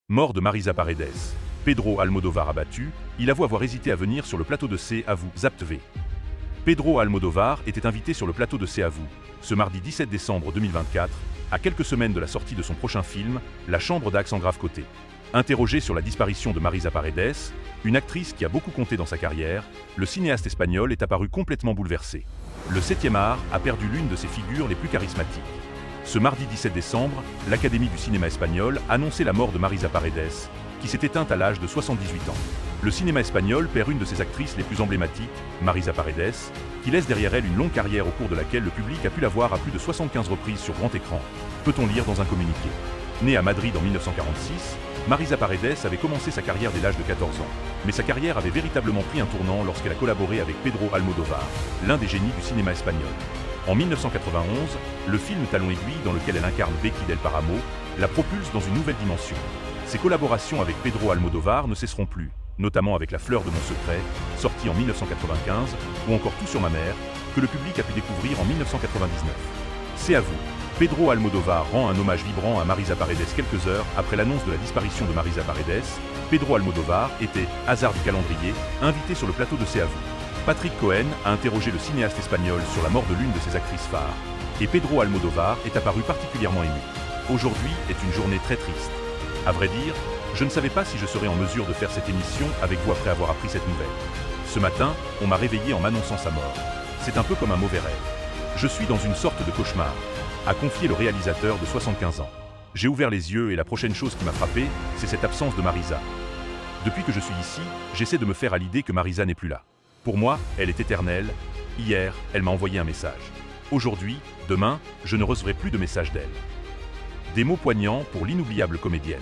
Mort de Marisa Paredes. Pedro Almodóvar abattu, il avoue avoir hésité à venir sur le plateau de C'est à vous, Zap TV. Pedro Almodóvar était invité sur le plateau de C'est à vous, ce mardi 17 décembre 2024, à quelques semaines de la sortie de son prochain film, La Chambre d'Axe en grave côté. Interrogé sur la disparition de Marisa Paredes, une actrice qui a beaucoup compté dans sa carrière, le cinéaste espagnol est apparu complètement bouleversé. Le 7e art a perdu l'une de ses figures les plus charismatiques. Ce mardi 17 décembre, l'Académie du cinéma espagnol annonçait la mort de Marisa Paredes, qui s'est éteinte à l'âge de 78 ans. Le cinéma espagnol perd une de ses actrices les plus emblématiques, Marisa Paredes, qui laisse derrière elle une longue carrière au cours de laquelle le public a pu la voir à plus de 75 reprises sur grand écran, peut-on lire dans un communiqué. Née à Madrid en 1946, Marisa Paredes avait commencé sa carrière dès l'âge de 14 ans. Mais sa carrière avait véritablement pris un tournant lorsqu'elle a collaboré avec Pedro Almodóvar, l'un des génies du cinéma espagnol. En 1991, le film Talons aiguilles, dans lequel elle incarne Becky del Páramo, la propulse dans une nouvelle dimension. Ses collaborations avec Pedro Almodóvar ne cesseront plus, notamment avec La fleur de mon secret, sorti en 1995, ou encore Tout sur ma mère, que le public a pu découvrir en 1999. C'est à vous. Pedro Almodóvar rend un hommage vibrant à Marisa Paredes quelques heures après l'annonce de la disparition de Marisa Paredes. Pedro Almodóvar était, hasard du calendrier, invité sur le plateau de C'est à vous. Patrick Cohen a interrogé le cinéaste espagnol sur la mort de l'une de ses actrices phares. Et Pedro Almodóvar est apparu particulièrement ému. Aujourd'hui est une journée très triste. À vrai dire, je ne savais pas si je serais en mesure de faire cette émission avec vous après avoir appris cette nouvelle. Ce matin, on m'a réveillé en m'annonçant sa mort. C'est un peu comme un mauvais rêve. Je suis dans une sorte de cauchemar, a confié le réalisateur de 75 ans. J'ai ouvert les yeux et la prochaine chose qui m'a frappé, c'est cette absence de Marisa. Depuis que je suis ici, j'essaie de me faire à l'idée que Marisa n'est plus là. Pour moi, elle est éternelle. Hier, elle m'a envoyé un message. Aujourd'hui, demain, je ne recevrai plus de message d'elle. Des mots poignants pour l'inoubliable comédienne.